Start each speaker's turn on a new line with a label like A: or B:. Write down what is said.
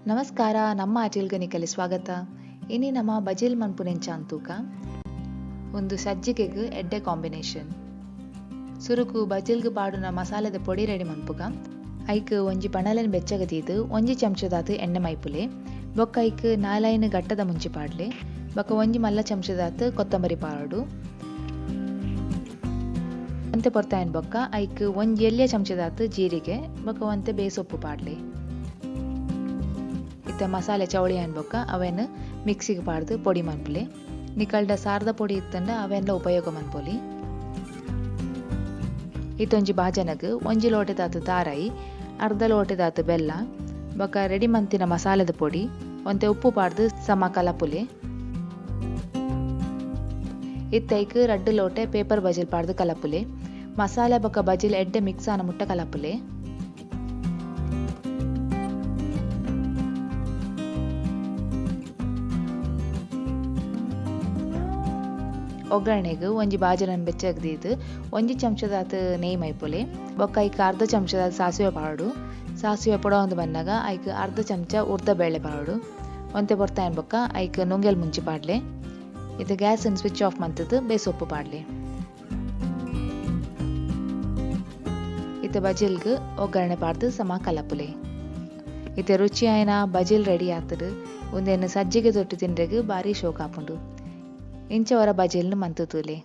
A: ನಮಸ್ಕಾರ, ನಮ್ಮ ಆಟಿಲ್ಗನಿಕಲಿ ಸ್ವಾಗತ. ಇನಿ ನಮ್ಮ ಬಜಿಲ್ ಮನ್ಪುನೆಂಚ ಅಂತೂಕ ಒಂದು ಸಜ್ಜಿಗೆಗ್ ಎಡ್ಡೆ ಕಾಂಬಿನೇಷನ್. ಸುರುಕು ಬಜಿಲ್ಗ್ ಪಾಡುನ ಮಸಾಲೆದ ಪೊಡಿ ರೆಡಿ ಮನ್ಪುಗ ಐಕ್ ಒಂಜಿ ಪಣಲೆನ್ ಬೆಚ್ಚಗದೀದ್ 1 ಚಮಚದಾತ್ ಎಣ್ಣೆ ಮೈಪುಲೆ, ಬೊಕ್ಕ ಐಕ್ 4 ಗಟ್ಟದ ಮುಂಚಿ ಪಾಡ್ಲೆ, ಬೊಕ್ಕ 1 ಮಲ್ಲ ಚಮಚದಾತ್ ಕೊತ್ತಂಬರಿ ಪಾಡು ಒಂತೆ ಪೊರ್ತಾಯನ್ ಬೊಕ್ಕ ಐಕ್ 1 ಎಲ್ಯ ಚಮಚದಾತ್ ಜೀರಿಗೆ, ಬೊಕ್ಕ ಒಂತೆ ಬೇಸೊಪ್ಪು ಪಾಡ್ಲೆ. ಇತ್ತ ಮಸಾಲೆ ಚವಳಿ ಬೊಕ್ಕ ಅವೇನು ಮಿಕ್ಸಿಗೆ ಪಾಡ್ದು ಪೊಡಿ ಮನ್ಪುಲೆ. ನಿಕಲ್ಡ ಸಾರ್ದ ಪೊಡಿ ಇತ್ತಂಡ ಅವೆಲ್ಲ ಉಪಯೋಗ ಮನ್ಪೊಲಿ. ಇತ್ತೊಂಜಿ ಬಾಜನಗ್ 1 ಲೋಟದಾತ್ ತಾರಾಯಿ, ಅರ್ಧ ಲೋಟದಾತ್ ಬೆಲ್ಲ, ಬೊಕ್ಕ ರೆಡಿ ಮಂತಿನ ಮಸಾಲೆದ ಪೊಡಿ ಒಂತೆ ಉಪ್ಪು ಪಾಡ್ದು ಸಮ ಕಲಪುಲೆ. ಇತ್ತೈಕ್ 2 ಲೋಟೆ ಪೇಪರ್ ಬಜಿಲ್ ಪಾಡ್ದು ಕಲಪುಲೆ. ಮಸಾಲೆ ಬೊಕ್ಕ ಬಜಿಲ್ ಎಡ್ಡೆ ಮಿಕ್ಸ್ ಆನ ಮುಟ್ಟ ಕಲಪುಲೆ. ಒಗ್ಗರಣೆಗ್ ಒಂಜಿ ಬಾಜಲನ್ ಬೆಚ್ಚಗದೀದ್ 1 ಚಮಚದಾತ್ ನೇಯ್ ಮೈಪುಲೆ, ಬೊಕ್ಕ ಐಕ್ ಅರ್ಧ ಚಮಚದಾತ್ ಸಾಸಿವೆ ಪಾಡು. ಸಾಸಿವೆ ಪೊಡವಂದು ಬನ್ನಗ ಐಕ್ ಅರ್ಧ ಚಮಚ ಉರ್ದ ಬೇಳೆ ಪಾಡು. ಒಂತೆ ಪೊರ್ತಾಯನ್ ಬೊಕ್ಕ ಐಕ್ ನುಂಗೆಲ್ ಮುಂಚಿ ಪಾಡ್ಲೆ. ಇದು ಗ್ಯಾಸನ್ ಸ್ವಿಚ್ ಆಫ್ ಮಂತದ್ ಬೇಸೊಪ್ಪು ಪಾಡ್ಲೆ. ಇತ್ತ ಬಜಿಲ್ಗ್ ಒಗ್ಗರಣೆ ಪಾಡ್ದು ಸಮ ಕಲಪುಲೆ. ಇತ್ತೆ ರುಚಿ ಆಯ್ನ ಬಜಿಲ್ ರೆಡಿ ಆತುಡ್ ಉಂದೆನ್ ಸಜ್ಜಿಗೆ ತೊಟ್ಟು ತಿಂಡ್ರೆಗ್ ಬಾರಿ ಶೋಕ್ ಆಪುಂಡು. ಇಂಚ ವರ ಬಜಿಲ್ನ ಮಂತುತೂಲೆ.